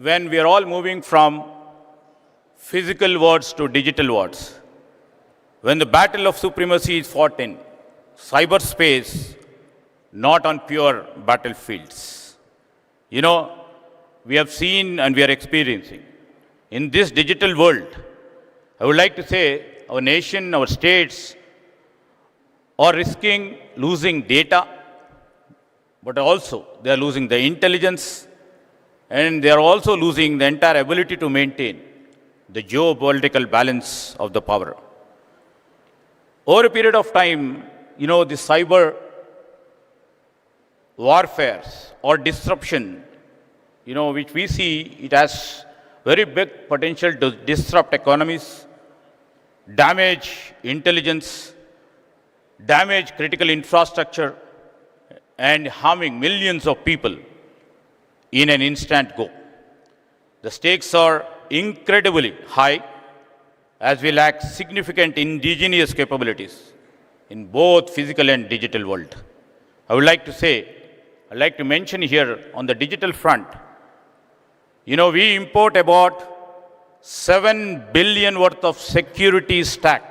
when we are all moving from physical words to digital words, when the battle of supremacy is fought in cyberspace, not on pure battlefields. You know, we have seen and we are experiencing. In this digital world, I would like to say our nation, our states are risking losing data, but also they are losing the intelligence, and they are also losing the entire ability to maintain the geopolitical balance of the power. Over a period of time, the cyber warfare or disruption, which we see, it has very big potential to disrupt economies, damage intelligence, damage critical infrastructure, and harming millions of people in an instant go. The stakes are incredibly high as we lack significant indigenous capabilities in both physical and digital world. I'd like to mention here on the digital front, we import about 7 billion worth of security stack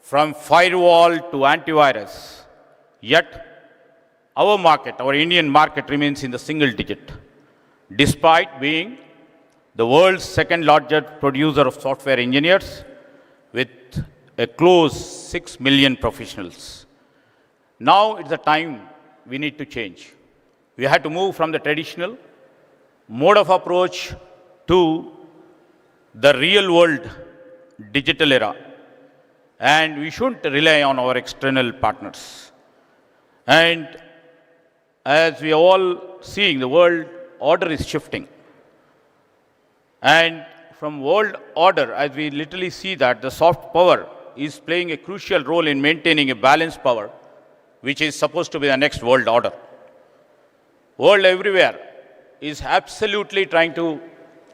from firewall to antivirus. Yet, our market, our Indian market remains in the single digit, despite being the world's second largest producer of software engineers with a close 6 million professionals. Now it's the time we need to change. We have to move from the traditional mode of approach to the real world digital era. And we shouldn't rely on our external partners. And as we are all seeing, the world order is shifting. And from world order, as we literally see that the soft power is playing a crucial role in maintaining a balanced power, which is supposed to be the next world order. World everywhere is absolutely trying to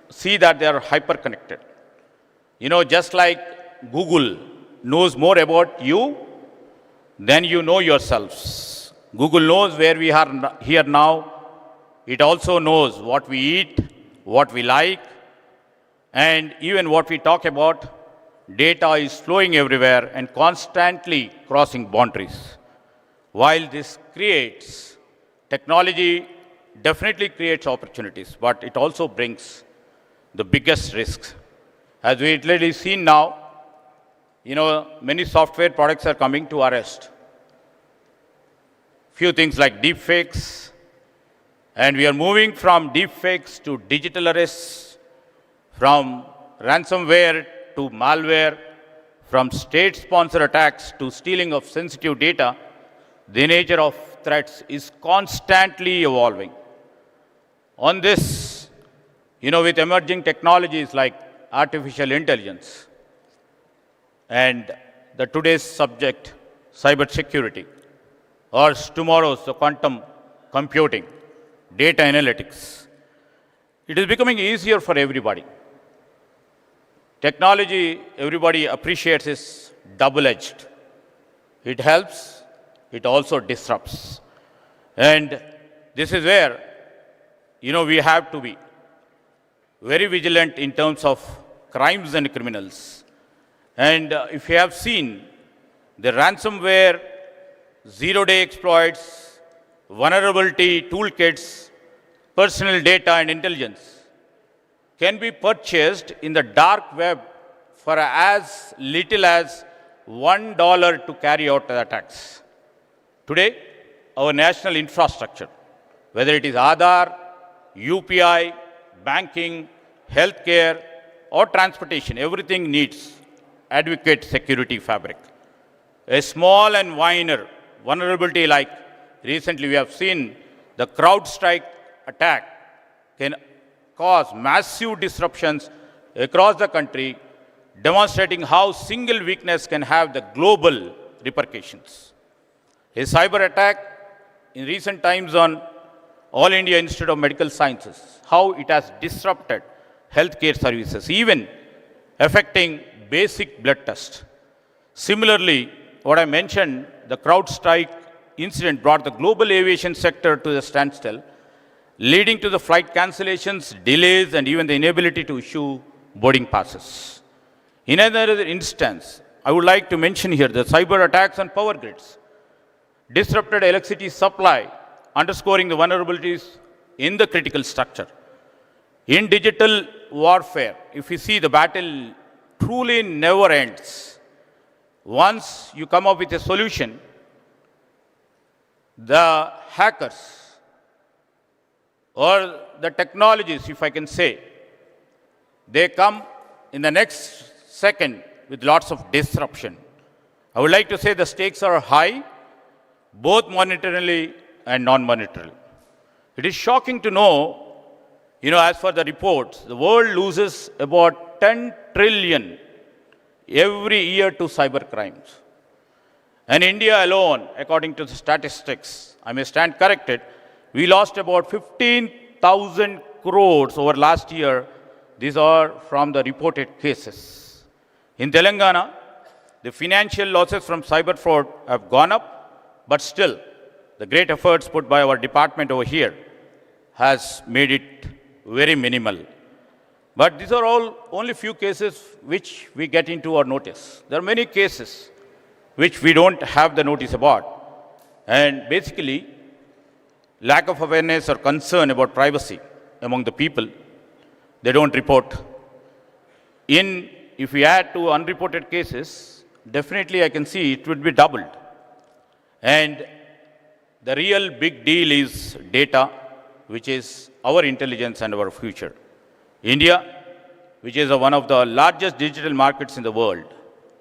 see that they are hyper-connected. Just like Google knows more about you than you know yourselves. Google knows where we are here now. It also knows what we eat, what we like, and even what we talk about. Data is flowing everywhere and constantly crossing boundaries. While this creates, technology definitely creates opportunities, but it also brings the biggest risks. As we literally see now, many software products are coming to arrest. Few things like deepfakes, and we are moving from deepfakes to digital arrests, from ransomware to malware, from state-sponsored attacks to stealing of sensitive data. The nature of threats is constantly evolving. On this, with emerging technologies like artificial intelligence and the today's subject, cybersecurity, or tomorrow's the quantum computing, data analytics, it is becoming easier for everybody. Technology, everybody appreciates, is double-edged. It helps, it also disrupts. And this is where, we have to be very vigilant in terms of crimes and criminals. And if you have seen the ransomware, zero-day exploits, vulnerability toolkits, personal data and intelligence can be purchased in the dark web for as little as $1 to carry out the attacks. Today, our national infrastructure, whether it is Aadhaar, UPI, banking, healthcare, or transportation, everything needs adequate security fabric. A small and minor vulnerability like recently we have seen the CrowdStrike attack can cause massive disruptions across the country, demonstrating how single weakness can have the global repercussions. A cyber attack in recent times on All India Institute of Medical Sciences, how it has disrupted healthcare services, even affecting basic blood tests. Similarly, what I mentioned, the CrowdStrike incident brought the global aviation sector to a standstill leading to the flight cancellations, delays, and even the inability to issue boarding passes. In another instance, I would like to mention here the cyber attacks on power grids, disrupted electricity supply, underscoring the vulnerabilities in the critical structure. In digital warfare, if you see, the battle truly never ends. Once you come up with a solution, the hackers or the technologies, if I can say, they come in the next second with lots of disruption. I would like to say the stakes are high, both monetarily and non-monetarily. It is shocking to know, as for the reports, the world loses about 10 trillion every year to cyber crimes. And India alone, according to the statistics, I may stand corrected, we lost about 15,000 crores over last year. These are from the reported cases. In Telangana, the financial losses from cyber fraud have gone up, but still, the great efforts put by our department over here has made it very minimal. But these are all only few cases which we get into our notice. There are many cases which we don't have the notice about. And basically, lack of awareness or concern about privacy among the people, they don't report. If we add to unreported cases, definitely I can see it would be doubled. And the real big deal is data, which is our intelligence and our future. India, which is one of the largest digital markets in the world,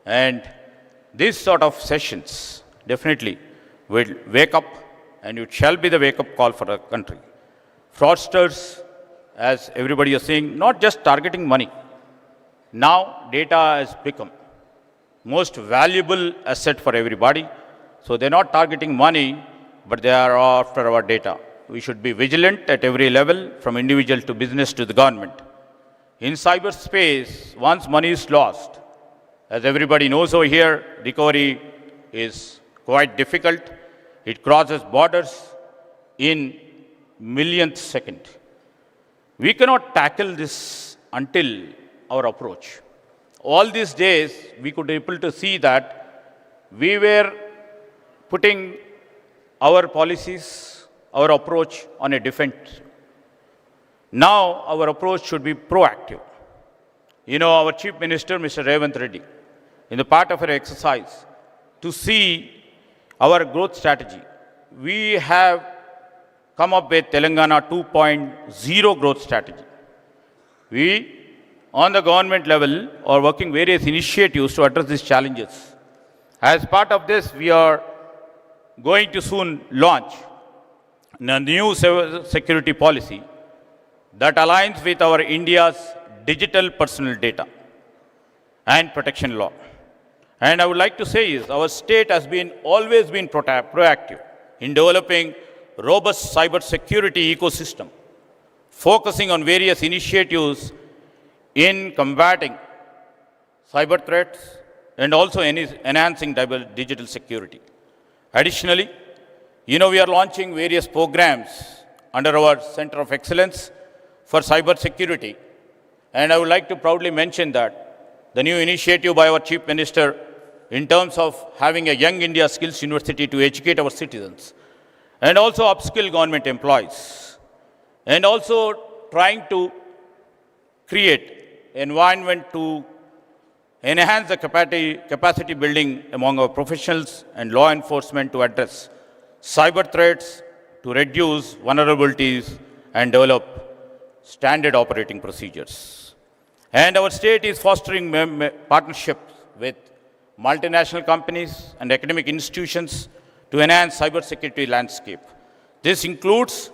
and these sort of sessions definitely will wake up, and it shall be the wake-up call for the country. Fraudsters, as everybody is saying, not just targeting money. Now data has become most valuable asset for everybody. So they're not targeting money, but they are after our data. We should be vigilant at every level, from individual to business to the government. In cyberspace, once money is lost, as everybody knows over here, recovery is quite difficult. It crosses borders in millionth second. We cannot tackle this until our approach. All these days, we could be able to see that we were putting our policies, our approach on a defense. Now, our approach should be proactive. Our Chief Minister, Mr. Revanth Reddy, in the part of our exercise, to see our growth strategy, we have come up with Telangana 2.0 growth strategy. We, on the government level, are working various initiatives to address these challenges. As part of this, we are going to soon launch a new security policy that aligns with our India's digital personal data and protection law. And I would like to say is our state has always been proactive in developing robust cyber security ecosystem, focusing on various initiatives in combating cyber threats and also enhancing digital security. Additionally, we are launching various programs under our Center of Excellence for Cyber Security. And I would like to proudly mention that the new initiative by our Chief Minister in terms of having a Young India Skills University to educate our citizens and also upskill government employees, and also trying to create environment to enhance the capacity building among our professionals and law enforcement to address cyber threats, to reduce vulnerabilities and develop standard operating procedures. And our state is fostering partnerships with multinational companies and academic institutions to enhance cybersecurity landscape. This includes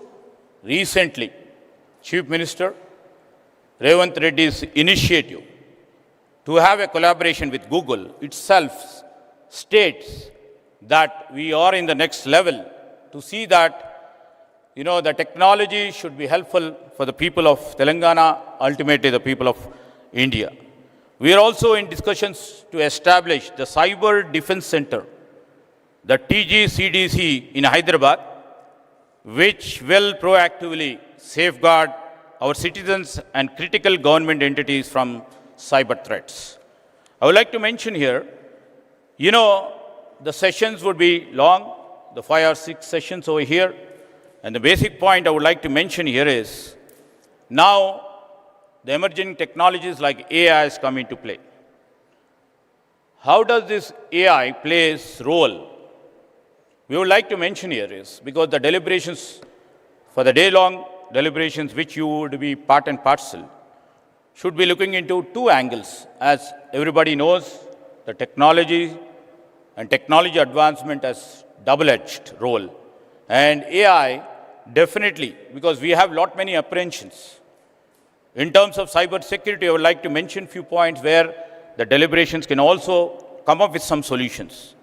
recently Chief Minister Revanth Reddy's initiative to have a collaboration with Google itself states that we are in the next level to see that the technology should be helpful for the people of Telangana, ultimately the people of India. We are also in discussions to establish the Cyber Defense Center, the TGCDC in Hyderabad, which will proactively safeguard our citizens and critical government entities from cyber threats. I would like to mention here, the sessions would be long, the 5 or 6 sessions over here. And the basic point I would like to mention here is, now the emerging technologies like AI has come into play. How does this AI play its role? We would like to mention here is, because the deliberations, for the day-long deliberations which you would be part and parcel, should be looking into 2 angles. As everybody knows, the technology and technology advancement has double-edged role. And AI, definitely, because we have lot many apprehensions. In terms of cyber security, I would like to mention few points where the deliberations can also come up with some solutions.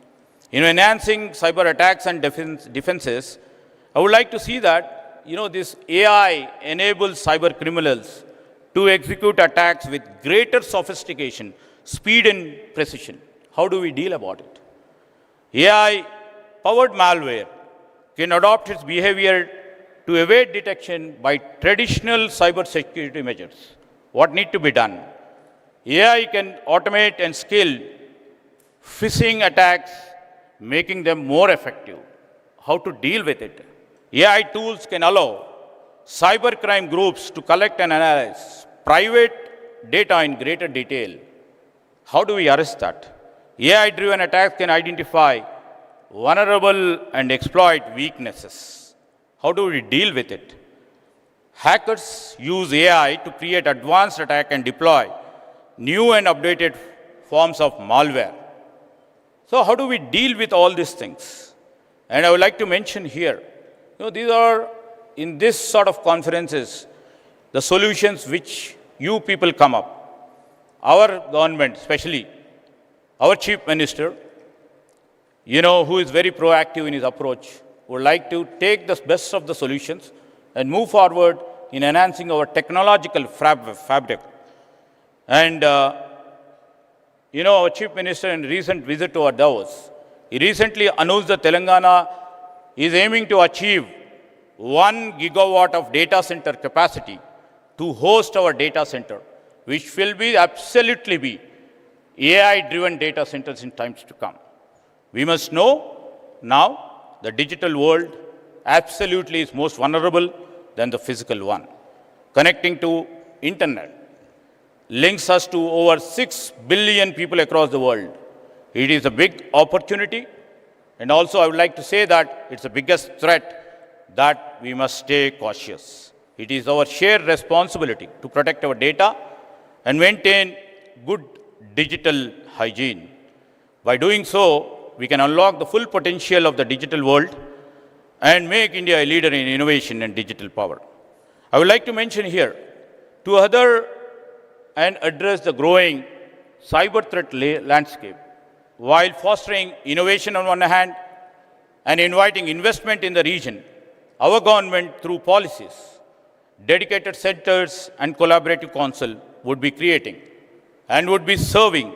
In enhancing cyber attacks and defenses, I would like to see that, this AI enables cyber criminals to execute attacks with greater sophistication, speed and precision. How do we deal about it? AI-powered malware can adopt its behavior to evade detection by traditional cyber security measures. What needs to be done? AI can automate and scale phishing attacks, making them more effective. How to deal with it? AI tools can allow cybercrime groups to collect and analyze private data in greater detail. How do we arrest that? AI-driven attacks can identify vulnerable and exploit weaknesses. How do we deal with it? Hackers use AI to create advanced attack and deploy new and updated forms of malware. So how do we deal with all these things? And I would like to mention here, these are, in this sort of conferences, the solutions which you people come up. Our government, especially our Chief Minister, who is very proactive in his approach, would like to take the best of the solutions and move forward in enhancing our technological fabric. And, our Chief Minister in recent visit to our Davos, he recently announced that Telangana is aiming to achieve 1 gigawatt of data center capacity to host our data center, which will be absolutely be AI-driven data centers in times to come. We must know now the digital world absolutely is most vulnerable than the physical one. Connecting to internet links us to over 6 billion people across the world. It is a big opportunity, and also I would like to say that it's the biggest threat that we must stay cautious. It is our shared responsibility to protect our data and maintain good digital hygiene. By doing so, we can unlock the full potential of the digital world and make India a leader in innovation and digital power. I would like to mention here to other and address the growing cyber threat landscape while fostering innovation on one hand and inviting investment in the region. Our government, through policies, dedicated centers and collaborative council would be creating and would be serving.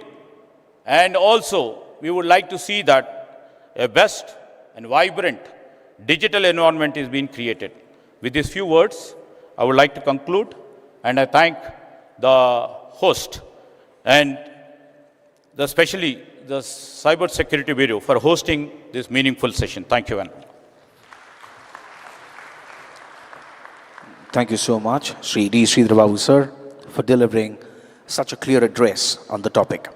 And also, we would like to see that a best and vibrant digital environment is being created. With these few words, I would like to conclude, and I thank the host and especially the Cyber Security Bureau for hosting this meaningful session. Thank you, Van. Thank you so much, Sri D. Sridhar Babu, sir, for delivering such a clear address on the topic.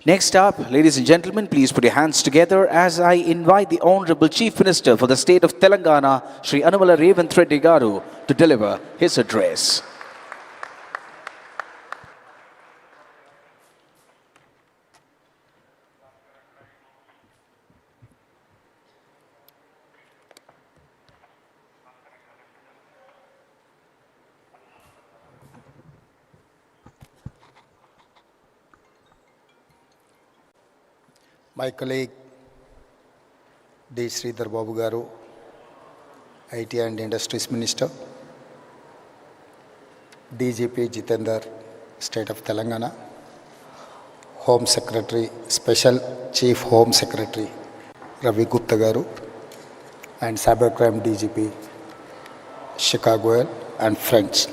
Next up, ladies and gentlemen, please put your hands together as I invite the Honorable Chief Minister for the state of Telangana, Sri Anumala Revanth Reddy Garu, to deliver his address. My colleague D. Sridhar Babu Garu, IT and Industries Minister, DGP Jitendra, State of Telangana, Home Secretary, Special Chief Home Secretary Ravi Gupta Garu, and Cybercrime DGP Chicago. and friends.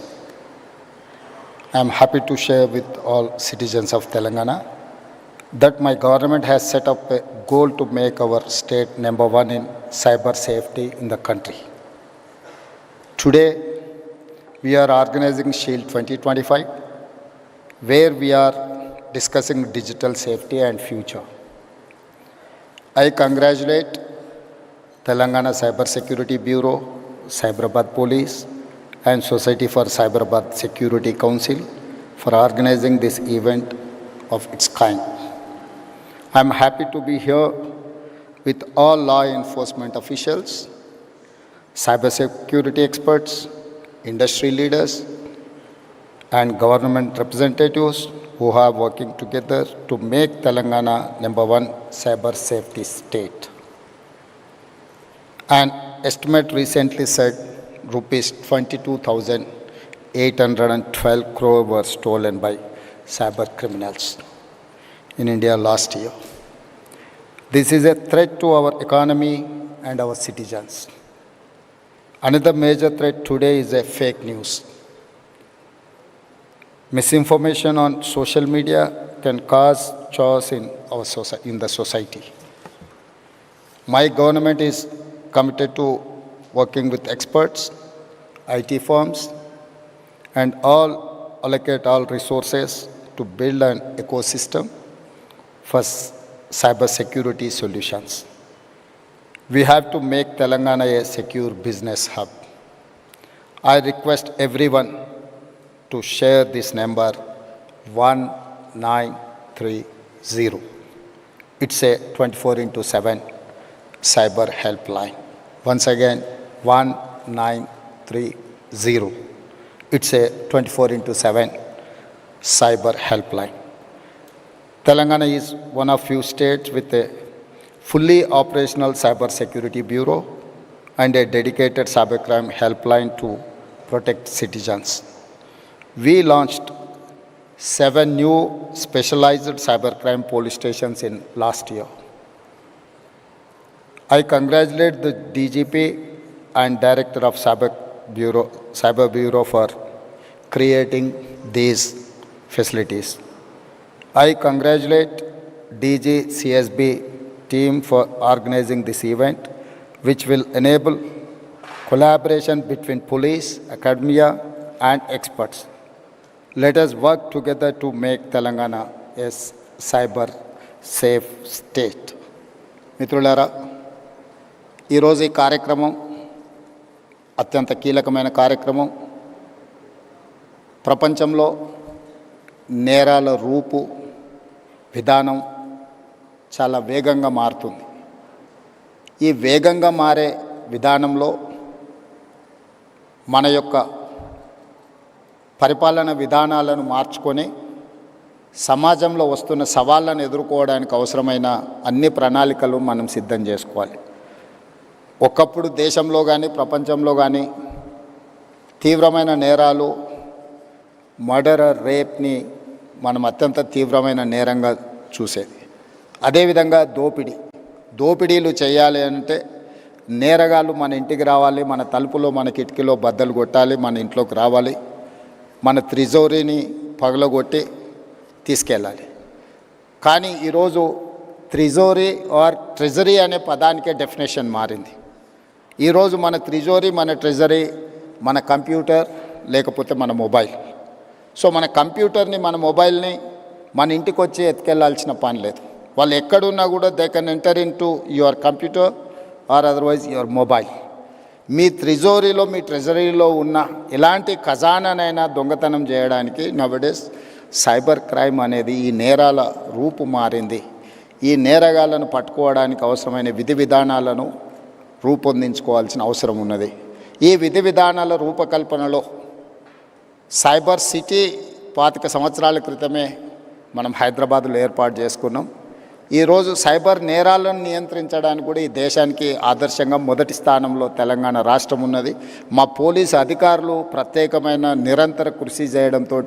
I am happy to share with all citizens of Telangana that my government has set up a goal to make our state number one in cyber safety in the country. Today, we are organizing Shield 2025, where we are discussing digital safety and future. I congratulate Telangana Cyber Security Bureau, Cyberabad Police, and Society for Cyberabad Security Council for organizing this event of its kind. I am happy to be here with all law enforcement officials, cybersecurity experts, industry leaders, and government representatives who are working together to make Telangana number one cyber safety state. An estimate recently said rupees 22,812 crore were stolen by cyber criminals in India last year. This is a threat to our economy and our citizens. Another major threat today is a fake news. Misinformation on social media can cause chaos in the society. My government is committed to working with experts, IT firms, and allocate all resources to build an ecosystem for cyber security solutions. We have to make Telangana a secure business hub. I request everyone to share this number 1930. It's a 24/7 cyber helpline. Once again, 1930. It's a 24/7 cyber helpline. Telangana is one of few states with a fully operational cyber security bureau and a dedicated cybercrime helpline to protect citizens. We launched 7 new specialized cybercrime police stations in last year. I congratulate the DGP and Director of Cyber Bureau for creating these facilities. I congratulate DG CSB team for organizing this event, which will enable collaboration between police, academia, and experts. Let us work together to make Telangana a cyber safe state. మిత్రులారా, ఈరోజు ఈ కార్యక్రమం అత్యంత కీలకమైన కార్యక్రమం. ప్రపంచంలో నేరాల రూపు విధానం చాలా వేగంగా మారుతుంది. ఈ వేగంగా మారే విధానంలో మన యొక్క పరిపాలన విధానాలను మార్చుకొని సమాజంలో వస్తున్న సవాళ్ళను ఎదుర్కోవడానికి అవసరమైన అన్ని ప్రణాళికలు మనం సిద్ధం చేసుకోవాలి. ఒకప్పుడు దేశంలో కానీ ప్రపంచంలో కానీ తీవ్రమైన నేరాలు, మర్డర్, రేప్ని మనం అత్యంత తీవ్రమైన నేరంగా చూసేది. అదేవిధంగా దోపిడీలు చేయాలి అంటే నేరగాళ్ళు మన ఇంటికి రావాలి, మన తలుపులో మన కిటికీలో బద్దలు కొట్టాలి, మన ఇంట్లోకి రావాలి, మన త్రిజోరీని పగలగొట్టి తీసుకెళ్ళాలి. కానీ ఈరోజు త్రిజోరీ ఆర్ ట్రెజరీ అనే పదానికే డెఫినేషన్ మారింది. ఈరోజు మన త్రిజోరీ, మన ట్రెజరీ మన కంప్యూటర్ లేకపోతే మన మొబైల్. సో మన కంప్యూటర్ని, మన మొబైల్ని మన ఇంటికి వచ్చి ఎత్తుకెళ్లాల్సిన పని లేదు. వాళ్ళు ఎక్కడున్నా కూడా they can enter in to your computer or otherwise your mobile. మీ త్రిజోరీలో, మీ ట్రెజరీలో ఉన్న ఎలాంటి ఖజానానైనా దొంగతనం చేయడానికి నవడేస్ సైబర్ క్రైమ్ అనేది ఈ నేరాల రూపు మారింది. ఈ నేరగాళ్లను పట్టుకోవడానికి అవసరమైన విధి విధానాలను రూపొందించుకోవాల్సిన అవసరం ఉన్నది. ఈ విధి విధానాల రూపకల్పనలో సైబర్ సిటీ 25 సంవత్సరాల క్రితమే మనం హైదరాబాద్లో ఏర్పాటు చేసుకున్నాం. ఈరోజు సైబర్ నేరాలను నియంత్రించడానికి కూడా ఈ దేశానికి ఆదర్శంగా మొదటి స్థానంలో తెలంగాణ రాష్ట్రం ఉన్నది. మా పోలీసు అధికారులు ప్రత్యేకమైన నిరంతర కృషి చేయడంతో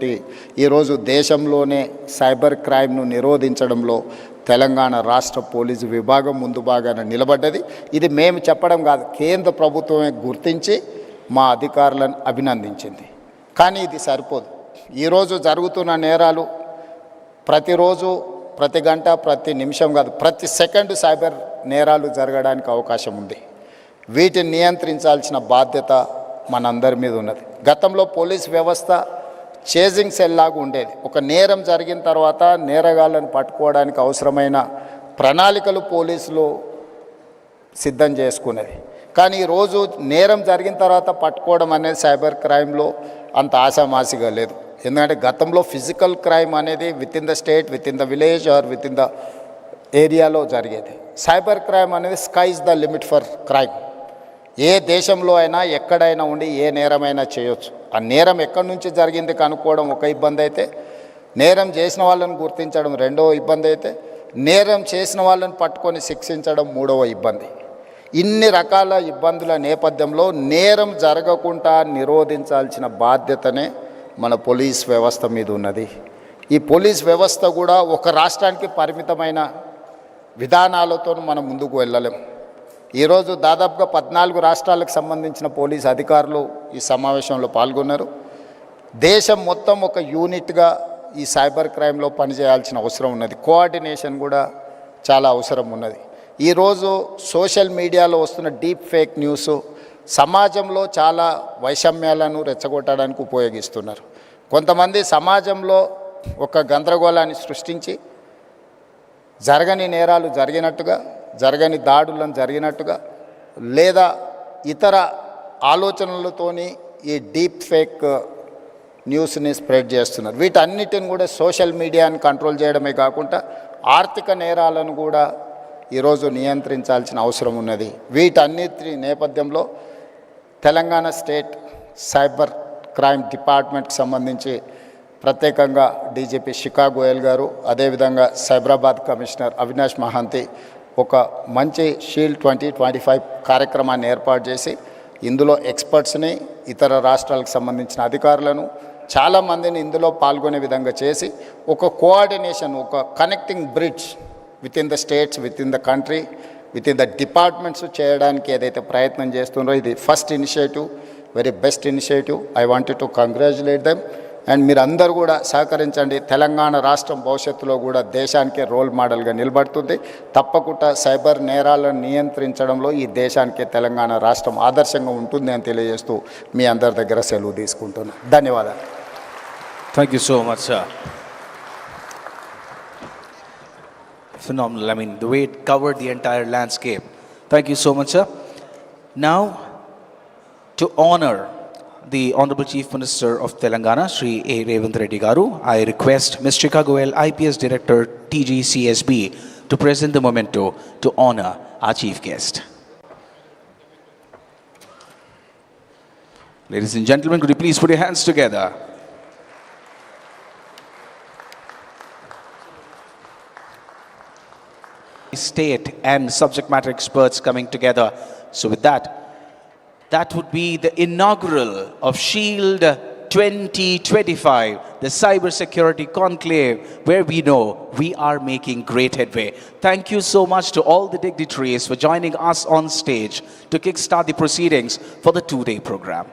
ఈరోజు దేశంలోనే సైబర్ క్రైమ్ను నిరోధించడంలో తెలంగాణ రాష్ట్ర పోలీసు విభాగం ముందు భాగాన నిలబడ్డది. ఇది మేము చెప్పడం కాదు, కేంద్ర ప్రభుత్వమే గుర్తించి మా అధికారులను అభినందించింది. కానీ ఇది సరిపోదు. ఈరోజు జరుగుతున్న నేరాలు ప్రతిరోజు, ప్రతి గంట, ప్రతి నిమిషం కాదు, ప్రతి సెకండ్ సైబర్ నేరాలు జరగడానికి అవకాశం ఉంది. వీటిని నియంత్రించాల్సిన బాధ్యత మనందరి మీద ఉన్నది. గతంలో పోలీస్ వ్యవస్థ చేజింగ్ సెల్ లాగా ఉండేది. ఒక నేరం జరిగిన తర్వాత నేరగాళ్ళను పట్టుకోవడానికి అవసరమైన ప్రణాళికలు పోలీసులు సిద్ధం చేసుకునేది. కానీ ఈరోజు నేరం జరిగిన తర్వాత పట్టుకోవడం అనేది సైబర్ క్రైమ్లో అంత ఆశామాసిగా లేదు. ఎందుకంటే గతంలో ఫిజికల్ క్రైమ్ అనేది within the state, within the village or within the ఏరియాలో జరిగేది. సైబర్ క్రైమ్ అనేది sky is the limit for crime. ఏ దేశంలో అయినా ఎక్కడైనా ఉండి ఏ నేరమైనా చేయొచ్చు. ఆ నేరం ఎక్కడి నుంచి జరిగింది కనుక్కోవడం ఒక ఇబ్బంది అయితే, నేరం చేసిన వాళ్ళని గుర్తించడం రెండవ ఇబ్బంది అయితే, నేరం చేసిన వాళ్ళని పట్టుకొని శిక్షించడం మూడవ ఇబ్బంది. ఇన్ని రకాల ఇబ్బందుల నేపథ్యంలో నేరం జరగకుండా నిరోధించాల్సిన బాధ్యతనే మన పోలీస్ వ్యవస్థ మీద ఉన్నది. ఈ పోలీస్ వ్యవస్థ కూడా ఒక రాష్ట్రానికి పరిమితమైన విధానాలతో మనం ముందుకు వెళ్ళలేం. ఈరోజు దాదాపుగా 14 రాష్ట్రాలకు సంబంధించిన పోలీస్ అధికారులు ఈ సమావేశంలో పాల్గొన్నారు. దేశం మొత్తం ఒక యూనిట్గా ఈ సైబర్ క్రైమ్లో పనిచేయాల్సిన అవసరం ఉన్నది. కోఆర్డినేషన్ కూడా చాలా అవసరం ఉన్నది. ఈరోజు సోషల్ మీడియాలో వస్తున్న డీప్ ఫేక్ న్యూస్ సమాజంలో చాలా వైషమ్యాలను రెచ్చగొట్టడానికి ఉపయోగిస్తున్నారు. కొంతమంది సమాజంలో ఒక గందరగోళాన్ని సృష్టించి జరగని నేరాలు జరిగినట్టుగా, జరగని దాడులను జరిగినట్టుగా, లేదా ఇతర ఆలోచనలతోని ఈ డీప్ ఫేక్ న్యూస్ని స్ప్రెడ్ చేస్తున్నారు. వీటన్నిటిని కూడా సోషల్ మీడియాని కంట్రోల్ చేయడమే కాకుండా ఆర్థిక నేరాలను కూడా ఈరోజు నియంత్రించాల్సిన అవసరం ఉన్నది. వీటన్నిటి నేపథ్యంలో తెలంగాణ స్టేట్ సైబర్ క్రైమ్ డిపార్ట్మెంట్కి సంబంధించి ప్రత్యేకంగా డీజీపీ HICC గోయల్ గారు, అదేవిధంగా సైబరాబాద్ కమిషనర్ అవినాష్ మహాంతి ఒక మంచి షీల్డ్ 2025 కార్యక్రమాన్ని ఏర్పాటు చేసి ఇందులో ఎక్స్పర్ట్స్ని, ఇతర రాష్ట్రాలకు సంబంధించిన అధికారులను చాలామందిని ఇందులో పాల్గొనే విధంగా చేసి ఒక కోఆర్డినేషన్, ఒక connecting bridge with in the states, with in the country, with in the departments చేయడానికి ఏదైతే ప్రయత్నం చేస్తున్నారో ఇది first initiative, very best initiative. I wanted to congratulate them. And మీరందరూ కూడా సహకరించండి. తెలంగాణ రాష్ట్రం భవిష్యత్తులో కూడా దేశానికే రోల్ మోడల్గా నిలబడుతుంది. తప్పకుండా సైబర్ నేరాలను నియంత్రించడంలో ఈ దేశానికే తెలంగాణ రాష్ట్రం ఆదర్శంగా ఉంటుంది అని తెలియజేస్తూ మీ అందరి దగ్గర సెలవు తీసుకుంటున్నాను. ధన్యవాదాలు. Thank you so much, sir. Phenomenal. I mean, the way it covered the entire landscape. Thank you so much, sir. Now, to honor the Honorable Chief Minister of Telangana, Shri A. Revanth Reddy Garu, I request Ms. HICC Goyal, IPS Director, TGCSB, to present the memento to honor our chief guest. Ladies and gentlemen, could you please put your hands together? State and subject matter experts coming together. So with that would be the inaugural of Shield 2025, the cybersecurity conclave, where we know we are making great headway. Thank you so much to all the dignitaries for joining us on stage to kickstart the proceedings for the 2-day program.